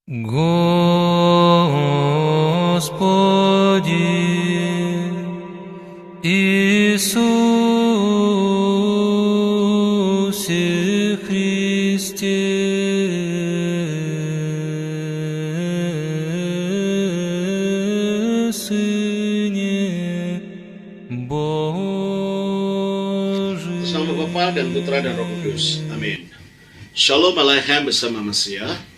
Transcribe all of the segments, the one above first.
Господи Иисусе Христе, Сыне Божий. Bersama Bapa dan Putra dan Roh Kudus. Amin. Shalom Aleichem bersama Mesiah.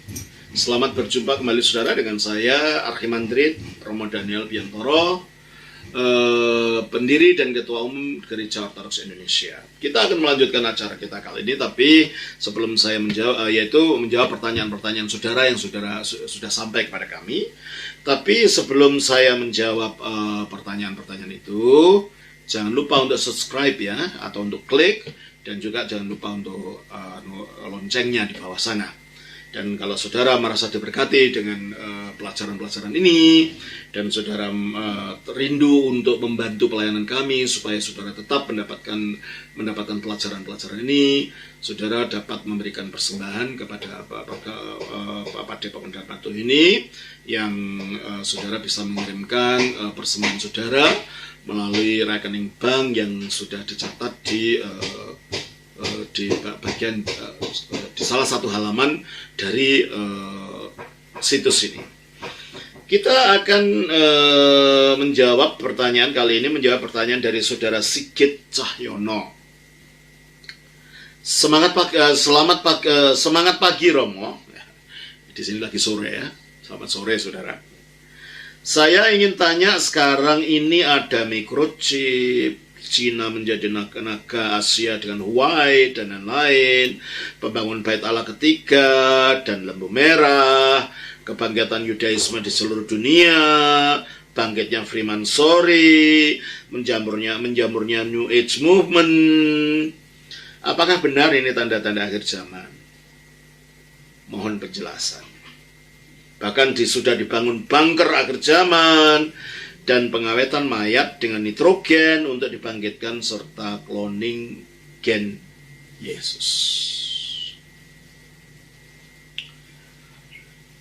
Selamat berjumpa kembali saudara dengan saya Archimandrit Romo Daniel Biantoro, pendiri dan ketua umum Gereja Ortodoks Indonesia. Kita akan melanjutkan acara kita kali ini, tapi sebelum saya menjawab pertanyaan-pertanyaan saudara yang sudah sampai kepada kami. Tapi sebelum saya menjawab pertanyaan-pertanyaan itu, jangan lupa untuk subscribe ya, atau untuk klik, dan juga jangan lupa untuk loncengnya di bawah sana. Dan kalau saudara merasa diberkati dengan pelajaran-pelajaran ini, dan saudara rindu untuk membantu pelayanan kami supaya saudara tetap mendapatkan pelajaran-pelajaran ini, saudara dapat memberikan persembahan kepada Bapak Depok Pendapatu ini, yang saudara bisa mengirimkan persembahan saudara melalui rekening bank yang sudah dicatat di bagian di salah satu halaman dari situs ini. Kita akan menjawab pertanyaan kali ini, menjawab pertanyaan dari saudara Sigit Cahyono. Semangat pagi Romo. Di sini lagi sore ya. Selamat sore saudara. Saya ingin tanya, sekarang ini ada microchip, Cina menjadi naga Asia dengan Huawei dan lain-lain, pembangunan Bait Allah ketiga dan lembu merah, kebangkitan Yudaisme di seluruh dunia, bangkitnya Freemansori, menjamurnya New Age Movement. Apakah benar ini tanda-tanda akhir zaman? Mohon penjelasan. Bahkan sudah dibangun bunker akhir zaman dan pengawetan mayat dengan nitrogen untuk dibangkitkan, serta cloning gen Yesus.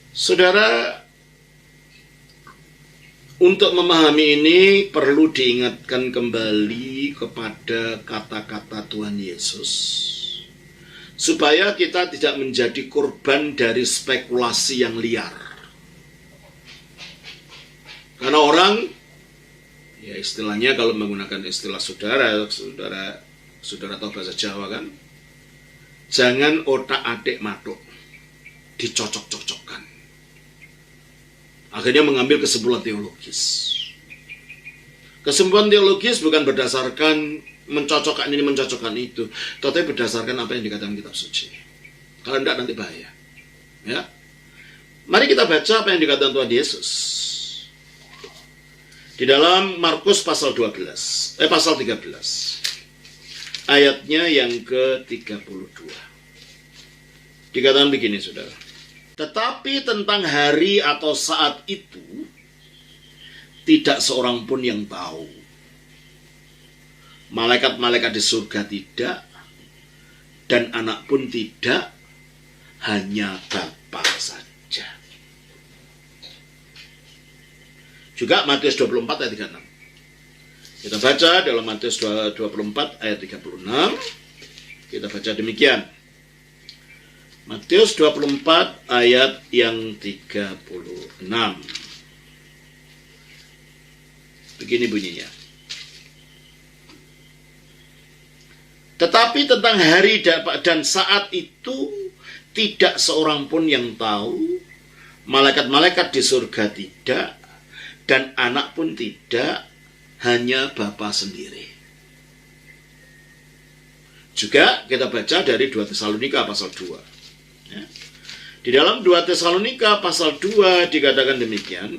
Saudara, untuk memahami ini perlu diingatkan kembali kepada kata-kata Tuhan Yesus, supaya kita tidak menjadi korban dari spekulasi yang liar. Karena orang, ya istilahnya kalau menggunakan istilah saudara tahu bahasa Jawa kan, jangan otak-atik matuk, dicocok-cocokkan. Akhirnya mengambil kesimpulan teologis. Kesimpulan teologis bukan berdasarkan mencocokkan ini, mencocokkan itu, tetapi berdasarkan apa yang dikatakan kitab suci. Kalau tidak nanti bahaya. Ya, mari kita baca apa yang dikatakan Tuhan Yesus di dalam Markus pasal 13, pasal 13, ayatnya yang ke-32. Dikatakan begini, saudara. Tetapi tentang hari atau saat itu, tidak seorang pun yang tahu. Malaikat-malaikat di surga tidak, dan anak pun tidak, hanya Bapa saja. Juga Matius 24 ayat 36. Kita baca dalam Matius 24 ayat 36. Kita baca demikian. Matius 24 ayat yang 36. Begini bunyinya. Tetapi tentang hari dan saat itu tidak seorang pun yang tahu, malaikat-malaikat di surga tidak, dan anak pun tidak, hanya Bapa sendiri. Juga kita baca dari 2 Tesalonika pasal 2. Ya. Di dalam 2 Tesalonika pasal 2 dikatakan demikian.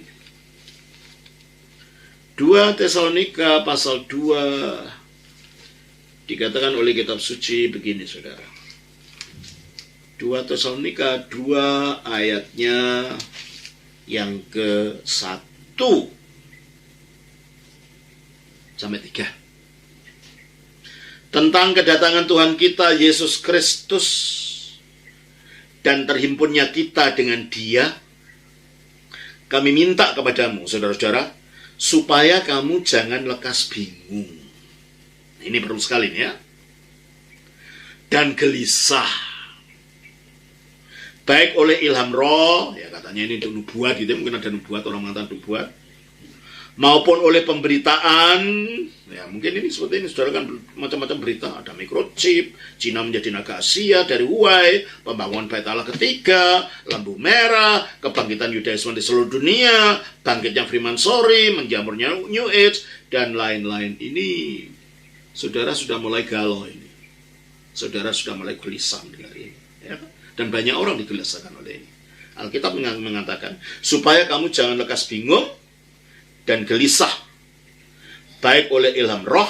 2 Tesalonika pasal 2 dikatakan oleh kitab suci begini, saudara. 2 Tesalonika 2 ayatnya yang ke-1 sampai 3. Tentang kedatangan Tuhan kita Yesus Kristus dan terhimpunnya kita dengan Dia kami minta kepadamu, saudara-saudara, supaya kamu jangan lekas bingung. Ini perlu sekali nih ya. Dan gelisah. Baik oleh ilham roh, ya katanya ini untuk nubuat gitu, mungkin ada nubuat, orang mengatakan nubuat. Maupun oleh pemberitaan, ya mungkin ini seperti ini, saudara kan macam-macam berita, ada microchip, Cina menjadi naga Asia dari Huawei, pembangunan bait Allah ketiga, lampu merah, kebangkitan Yudaisme di seluruh dunia, bangkitnya Freemasonry, menjamurnya New Age, dan lain-lain. Ini saudara sudah mulai galau ini, saudara sudah mulai gelisah mendengar ini, ya? Dan banyak orang digelisahkan oleh ini. Alkitab mengatakan, supaya kamu jangan lekas bingung dan gelisah, baik oleh ilham roh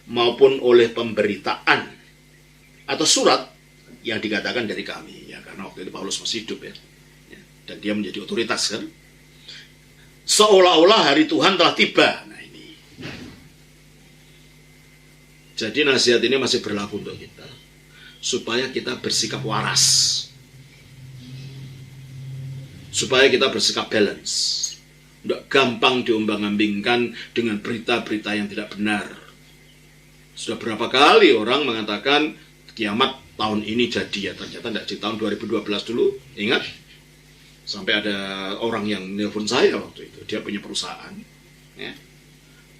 maupun oleh pemberitaan atau surat yang dikatakan dari kami, ya, karena waktu itu Paulus masih hidup ya, dan dia menjadi otoritas kan, seolah-olah hari Tuhan telah tiba. Nah ini, jadi nasihat ini masih berlaku untuk kita, supaya kita bersikap waras, supaya kita bersikap balance. Tidak gampang diombang-ambingkan dengan berita-berita yang tidak benar. Sudah berapa kali orang mengatakan kiamat tahun ini jadi, ya ternyata tidak di tahun 2012 dulu, ingat? Sampai ada orang yang nelpon saya waktu itu, dia punya perusahaan, ya,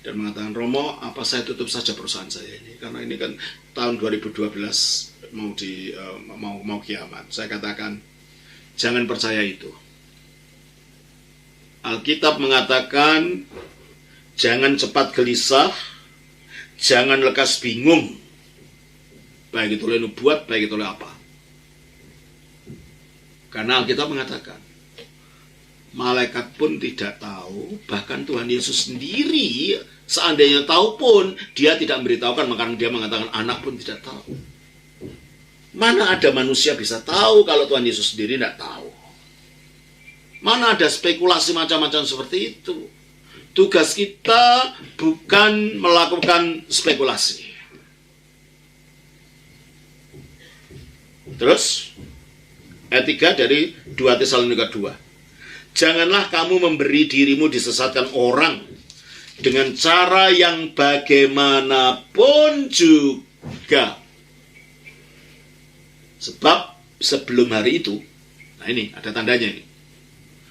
dan mengatakan, Romo, apa saya tutup saja perusahaan saya ini, karena ini kan tahun 2012 mau kiamat. Saya katakan, jangan percaya itu. Alkitab mengatakan, jangan cepat gelisah, jangan lekas bingung, baik itu oleh nubuat, baik itu oleh apa. Karena Alkitab mengatakan, malaikat pun tidak tahu, bahkan Tuhan Yesus sendiri seandainya tahu pun, dia tidak memberitahukan, maka dia mengatakan anak pun tidak tahu. Mana ada manusia bisa tahu kalau Tuhan Yesus sendiri tidak tahu? Mana ada spekulasi macam-macam seperti itu? Tugas kita bukan melakukan spekulasi. Terus, ayat 3 dari 2 Tesalonika 2. Janganlah kamu memberi dirimu disesatkan orang dengan cara yang bagaimanapun juga. Sebab sebelum hari itu, nah ini ada tandanya ini.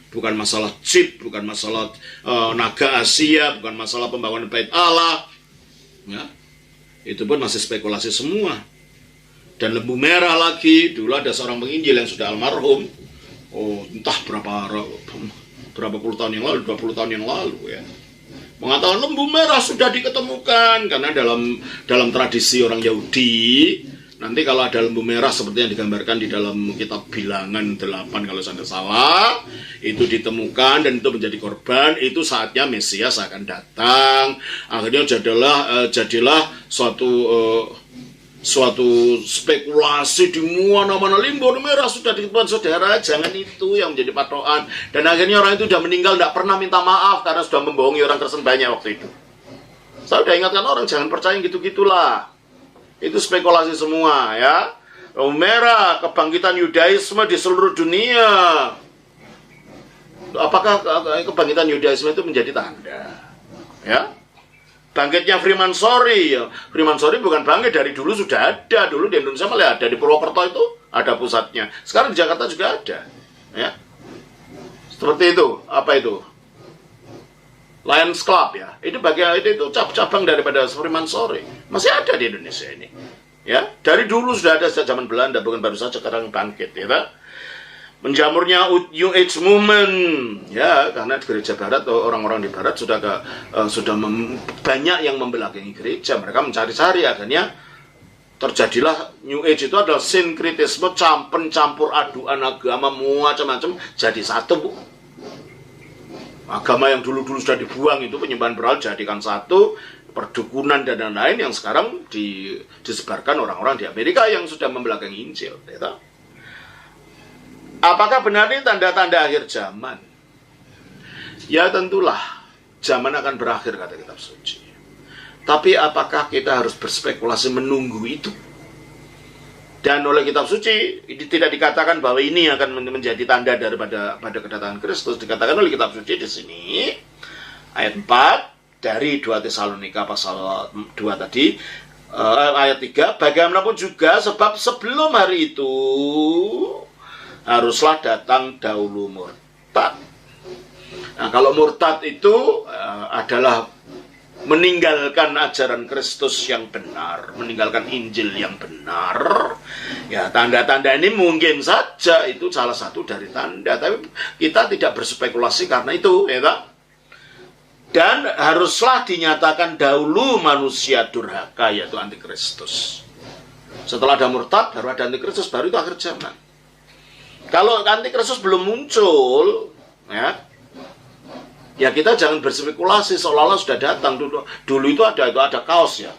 Bukan masalah chip, bukan masalah naga Asia, bukan masalah pembangunan bait Allah, ya. Itu pun masih spekulasi semua. Dan lembu merah lagi, dulu ada seorang penginjil yang sudah almarhum, entah berapa puluh tahun yang lalu, 20 tahun yang lalu ya, mengatakan lembu merah sudah diketemukan. Karena dalam tradisi orang Yahudi, nanti kalau ada lembu merah seperti yang digambarkan di dalam kitab Bilangan 8 kalau saya tidak salah, itu ditemukan dan itu menjadi korban, itu saatnya Mesias akan datang. Akhirnya jadilah suatu spekulasi di mana-mana, lembu merah sudah ditemukan. Saudara, jangan itu yang menjadi patokan. Dan akhirnya orang itu sudah meninggal, tidak pernah minta maaf karena sudah membohongi orang Kristen banyak waktu itu. Saya sudah ingatkan orang, jangan percaya gitu-gitulah. Itu spekulasi semua ya. Merah, kebangkitan Yudaisme di seluruh dunia. Apakah kebangkitan Yudaisme itu menjadi tanda? Ya. Bangkitnya Freemasonry, ya. Freemasonry bukan bangkit dari dulu, sudah ada. Dulu di Indonesia malah ada, di Purwokerto itu ada pusatnya. Sekarang di Jakarta juga ada. Ya. Seperti itu. Apa itu? Lions Club ya, itu bagian itu cabang daripada Freemasonry, masih ada di Indonesia ini, ya. Dari dulu sudah ada sejak zaman Belanda, bukan baru saja sekarang bangkit, ya. Menjamurnya New Age Movement, ya, karena gereja Barat, orang-orang di Barat sudah banyak yang membelakangi gereja, mereka mencari-cari, akhirnya terjadilah New Age. Itu adalah sinkritisme, pencampur aduan agama macam-macam jadi satu. Agama yang dulu-dulu sudah dibuang itu, penyembahan berhala jadikan satu, perdukunan dan lain-lain yang sekarang disebarkan orang-orang di Amerika yang sudah membelakangi Injil. Ya. Apakah benar ini tanda-tanda akhir zaman? Ya tentulah, zaman akan berakhir kata kitab suci. Tapi apakah kita harus berspekulasi menunggu itu? Dan oleh kitab suci tidak dikatakan bahwa ini akan menjadi tanda daripada kedatangan Kristus. Dikatakan oleh kitab suci di sini ayat 4 dari 2 Tesalonika pasal 2 tadi, ayat 3, bagaimanapun juga sebab sebelum hari itu haruslah datang dahulu murtad. Nah, kalau murtad itu adalah meninggalkan ajaran Kristus yang benar, meninggalkan Injil yang benar. Ya, tanda-tanda ini mungkin saja itu salah satu dari tanda, tapi kita tidak berspekulasi karena itu, ya tak? Dan haruslah dinyatakan dahulu manusia durhaka, yaitu antikristus. Setelah ada murtad, baru ada antikristus, baru itu akhir zaman. Kalau antikristus belum muncul, ya kita jangan berspekulasi seolah-olah sudah datang. Dulu itu ada kaos ya.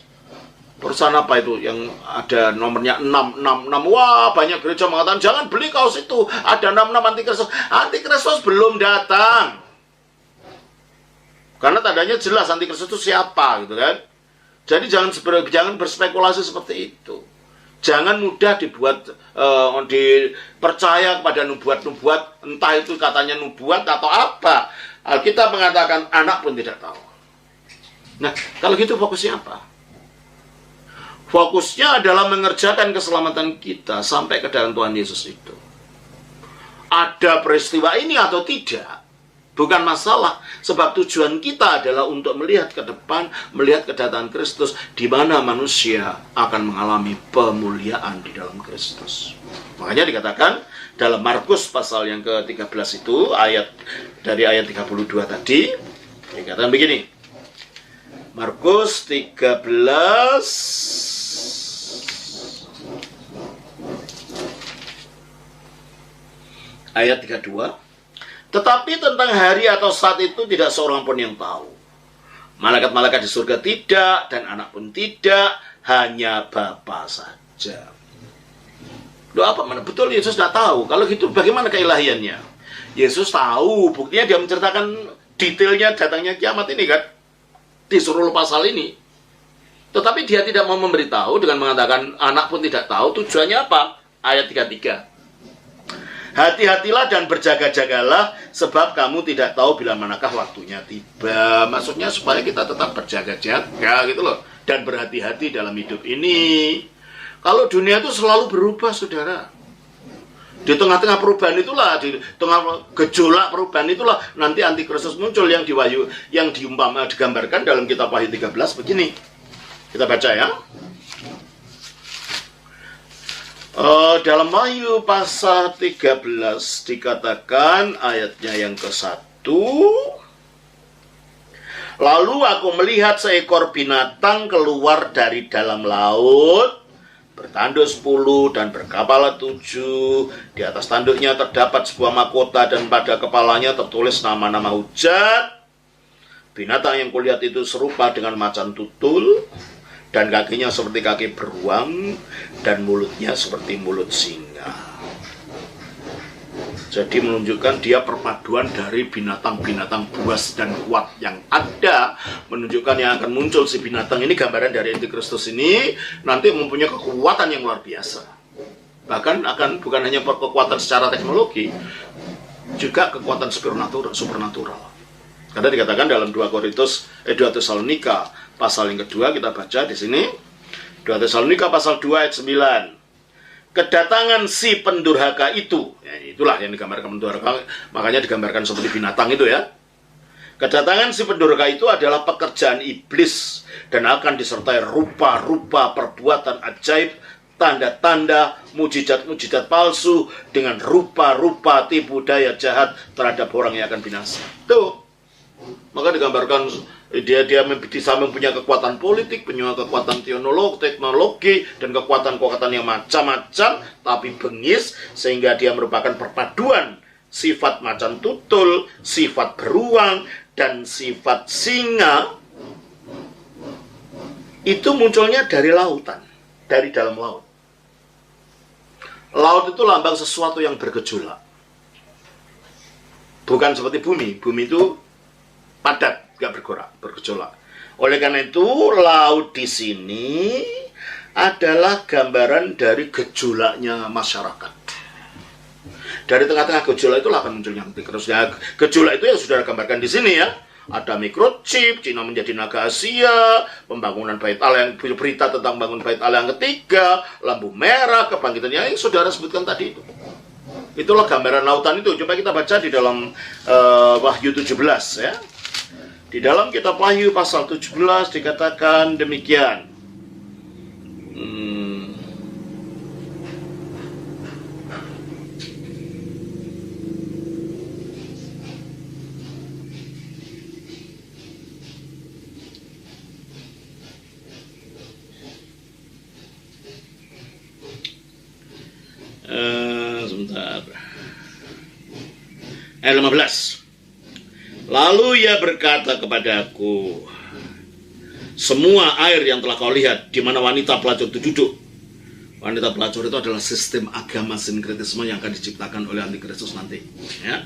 Perusahaan apa itu yang ada nomornya 666. Wah, banyak gereja mengatakan jangan beli kaos itu. Ada 66 antikristus. Antikristus belum datang. Karena tandanya jelas antikristus itu siapa gitu kan. Jadi jangan berspekulasi seperti itu. Jangan mudah dipercaya kepada nubuat-nubuat, entah itu katanya nubuat atau apa. Alkitab mengatakan anak pun tidak tahu. Nah, kalau gitu fokusnya apa? Fokusnya adalah mengerjakan keselamatan kita sampai ke dalam Tuhan Yesus itu. Ada peristiwa ini atau tidak, bukan masalah, sebab tujuan kita adalah untuk melihat ke depan, melihat kedatangan Kristus, di mana manusia akan mengalami pemuliaan di dalam Kristus. Makanya dikatakan dalam Markus pasal yang ke-13 itu, dari ayat 32 tadi, dikatakan begini. Markus 13 ayat 32. Tetapi tentang hari atau saat itu tidak seorang pun yang tahu. Malaikat-malaikat di surga tidak, dan anak pun tidak, hanya Bapa saja. Loh, apa mana? Betul Yesus tidak tahu. Kalau gitu bagaimana keilahiannya? Yesus tahu, buktinya dia menceritakan detailnya datangnya kiamat ini kan. Disuruh pasal ini. Tetapi dia tidak mau memberitahu dengan mengatakan anak pun tidak tahu. Tujuannya apa? Ayat 33. Hati-hatilah dan berjaga-jagalah, sebab kamu tidak tahu bila manakah waktunya tiba. Maksudnya supaya kita tetap berjaga-jaga gitu loh. Dan berhati-hati dalam hidup ini. Kalau dunia itu selalu berubah, saudara. Di tengah-tengah perubahan itulah, di tengah gejolak perubahan itulah, nanti antikristus muncul yang digambarkan dalam kitab Wahyu 13 begini. Kita baca ya. Dalam Wahyu pasal 13 dikatakan ayatnya yang ke-1. Lalu aku melihat seekor binatang keluar dari dalam laut, bertanduk 10 dan berkepala 7. Di atas tanduknya terdapat sebuah mahkota dan pada kepalanya tertulis nama-nama hujat. Binatang yang kulihat itu serupa dengan macan tutul, dan kakinya seperti kaki beruang, dan mulutnya seperti mulut singa. Jadi menunjukkan dia perpaduan dari binatang-binatang buas dan kuat yang ada. Menunjukkan yang akan muncul si binatang ini, gambaran dari antikristus ini, nanti mempunyai kekuatan yang luar biasa. Bahkan akan bukan hanya kekuatan secara teknologi, juga kekuatan supernatural. Karena dikatakan dalam 2 Tesalonika pasal yang kedua, kita baca di sini 2 Tesalonika pasal 2 ayat 9. Kedatangan si pendurhaka itu, ya, itulah yang digambarkan pendurhaka, makanya digambarkan seperti binatang itu ya. Kedatangan si pendurhaka itu adalah pekerjaan iblis dan akan disertai rupa-rupa perbuatan ajaib, tanda-tanda, mujizat-mujizat palsu dengan rupa-rupa tipu daya jahat terhadap orang yang akan binasa. Tuh. Maka digambarkan dia bisa mempunyai kekuatan politik, punya kekuatan teknologi, dan kekuatan yang macam-macam, tapi bengis, sehingga dia merupakan perpaduan sifat macan tutul, sifat beruang, dan sifat singa. Itu munculnya dari lautan, dari dalam laut. Laut itu lambang sesuatu yang bergejolak. Bukan seperti bumi. Bumi itu padat, gak bergerak, bergejolak. Oleh karena itu, laut di sini adalah gambaran dari gejolaknya masyarakat. Dari tengah-tengah gejolak itulah akan munculnya antikristus. Ya, gejolak itu yang sudah gambarkan di sini ya. Ada microchip, Cina menjadi naga Asia, pembangunan Bait Allah, yang berita tentang bangun Bait Allah yang ketiga, lampu merah, kebangkitan yang saudara sebutkan tadi itu. Itulah gambaran lautan itu. Coba kita baca di dalam Wahyu 17 ya. Di dalam kitab Wahyu pasal 17 dikatakan demikian. Sebentar. Ayat 15. Lalu ia berkata kepadaku, semua air yang telah kau lihat di mana wanita pelacur itu duduk. Wanita pelacur itu adalah sistem agama sinkretisme yang akan diciptakan oleh antikristus nanti. Ya.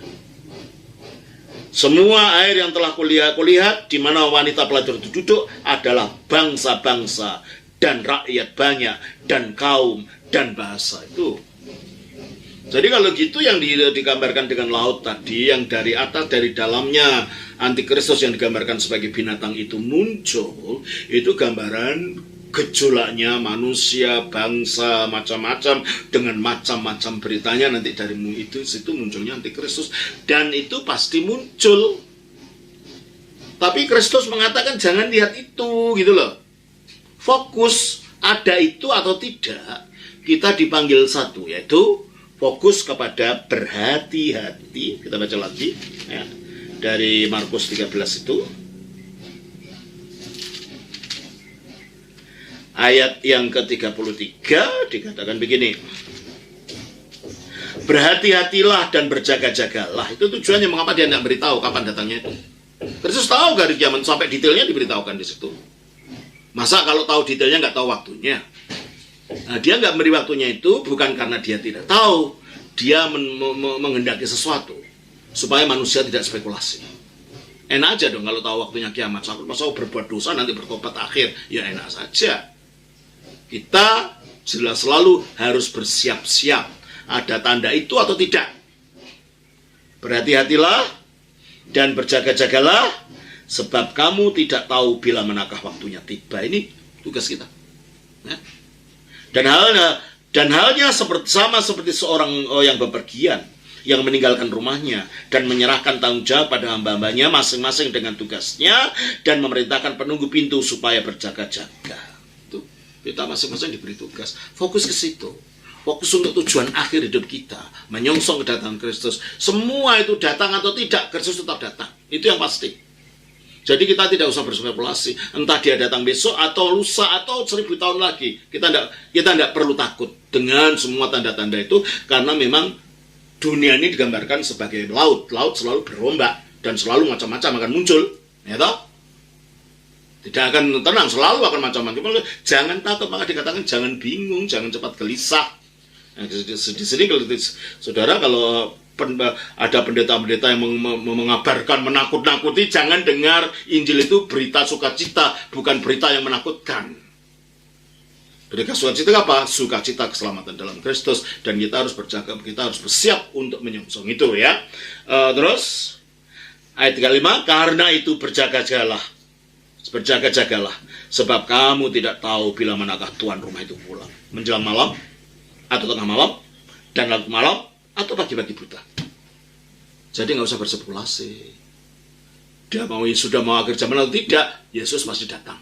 Semua air yang telah kulihat di mana wanita pelacur itu duduk adalah bangsa-bangsa dan rakyat banyak dan kaum dan bahasa itu. Jadi kalau gitu yang digambarkan dengan laut tadi, yang dari atas, dari dalamnya antikristus yang digambarkan sebagai binatang itu muncul, itu gambaran gejolaknya manusia, bangsa, macam-macam, dengan macam-macam beritanya nanti dari itu, situ munculnya antikristus. Dan itu pasti muncul. Tapi Kristus mengatakan jangan lihat itu, gitu loh. Fokus, ada itu atau tidak, kita dipanggil satu, yaitu fokus kepada berhati-hati. Kita baca lagi ya, dari Markus 13 itu ayat yang ke-33 dikatakan begini, berhati-hatilah dan berjaga-jagalah. Itu tujuannya mengapa dia tidak beritahu kapan datangnya itu. Kristus tahu garis kiamat, sampai detailnya diberitahukan di situ. Masa kalau tahu detailnya nggak tahu waktunya? Nah, dia nggak memberi waktunya itu bukan karena dia tidak tahu, dia menghendaki sesuatu supaya manusia tidak spekulasi. Enak aja dong kalau tahu waktunya kiamat. Masa berbuat dosa nanti bertobat akhir, ya enak saja. Kita jelas selalu harus bersiap-siap. Ada tanda itu atau tidak. Berhati-hatilah dan berjaga-jagalah, sebab kamu tidak tahu bila manakah waktunya tiba. Ini tugas kita. Ya. Dan halnya sama seperti seorang yang bepergian, yang meninggalkan rumahnya dan menyerahkan tanggung jawab pada hamba-hambanya masing-masing dengan tugasnya, dan memerintahkan penunggu pintu supaya berjaga-jaga. Itu kita masing-masing diberi tugas. Fokus ke situ. Fokus untuk tujuan akhir hidup kita, menyongsong kedatangan Kristus. Semua itu datang atau tidak, Kristus tetap datang. Itu yang pasti. Jadi kita tidak usah berspekulasi, entah dia datang besok atau lusa atau 1000 tahun lagi. Kita tidak perlu takut dengan semua tanda-tanda itu, karena memang dunia ini digambarkan sebagai laut. Laut selalu berombak dan selalu macam-macam akan muncul, ya toh? Tidak akan tenang, selalu akan macam-macam. Jangan takut, maka dikatakan jangan bingung, jangan cepat gelisah. Nah, di sini kalau saudara, kalau ada pendeta-pendeta yang mengabarkan menakut-nakuti, jangan dengar. Injil itu berita sukacita, bukan berita yang menakutkan. Berita sukacita apa? Sukacita keselamatan dalam Kristus, dan kita harus berjaga, kita harus bersiap untuk menyongsong itu ya. Terus ayat 35, karena itu berjaga-jagalah, sebab kamu tidak tahu bila manakah tuan rumah itu pulang, menjelang malam atau tengah malam dan larut malam atau pagi-pagi buta. Jadi nggak usah berspekulasi. Dia sudah mau akhir zaman atau tidak, Yesus pasti datang.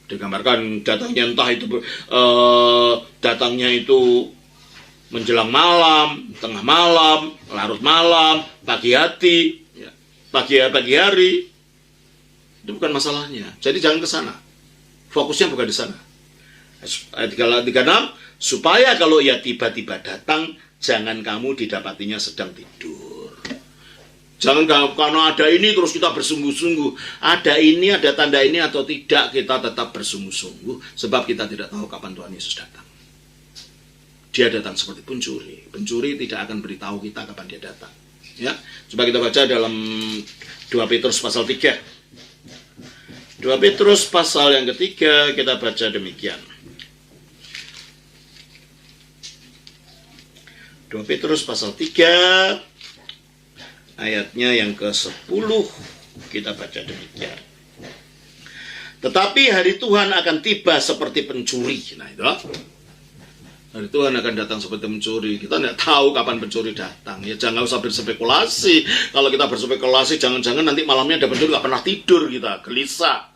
Digambarkan datangnya entah itu datangnya itu menjelang malam, tengah malam, larut malam, pagi hari. Itu bukan masalahnya. Jadi jangan ke sana. Fokusnya bukan di sana. Ayat 36, supaya kalau ia tiba-tiba datang, jangan kamu didapatinya sedang tidur. Jangan karena ada ini terus kita bersungguh-sungguh. Ada ini, ada tanda ini atau tidak, kita tetap bersungguh-sungguh. Sebab kita tidak tahu kapan Tuhan Yesus datang. Dia datang seperti pencuri. Pencuri tidak akan beritahu kita kapan dia datang. Ya, coba kita baca dalam 2 Petrus pasal 3. 2 Petrus pasal yang ketiga, kita baca demikian. 2 Petrus pasal 3 ayatnya yang ke-10 kita baca demikian. Tetapi hari Tuhan akan tiba seperti pencuri. Nah itu, hari Tuhan akan datang seperti pencuri. Kita tidak tahu kapan pencuri datang. Ya jangan usah berspekulasi. Kalau kita berspekulasi, jangan-jangan nanti malamnya ada pencuri, nggak pernah tidur kita, gelisah.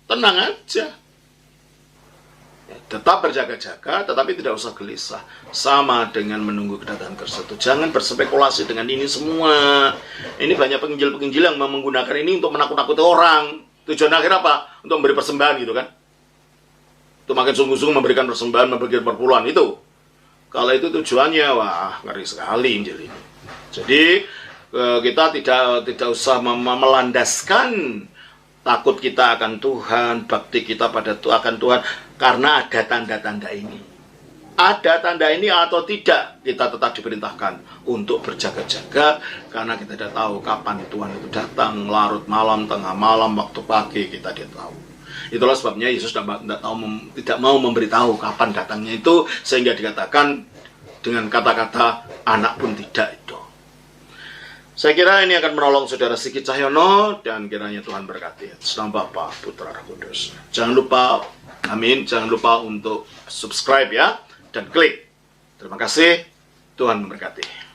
Tenang aja. Tetap berjaga-jaga, tetapi tidak usah gelisah. Sama dengan menunggu kedatangan Kristus. Jangan berspekulasi dengan ini semua. Ini banyak penginjil-penginjil yang menggunakan ini untuk menakut-nakuti orang. Tujuan akhir apa? Untuk memberi persembahan gitu kan. Untuk makin sungguh-sungguh memberikan persembahan, memberikan perpuluhan itu. Kalau itu tujuannya, wah ngeri sekali Injil ini. Jadi kita tidak usah melandaskan takut kita akan Tuhan, bakti kita akan Tuhan, karena ada tanda-tanda ini. Ada tanda ini atau tidak, kita tetap diperintahkan untuk berjaga-jaga, karena kita tidak tahu kapan Tuhan itu datang, larut malam, tengah malam, waktu pagi, kita tidak tahu. Itulah sebabnya Yesus tidak mau memberitahu kapan datangnya itu, sehingga dikatakan dengan kata-kata anak pun tidak itu. Saya kira ini akan menolong saudara Sigit Cahyono, dan kiranya Tuhan berkati. Nama Bapa, Putra, Roh Kudus. Jangan lupa, amin, jangan lupa untuk subscribe ya, dan klik. Terima kasih, Tuhan memberkati.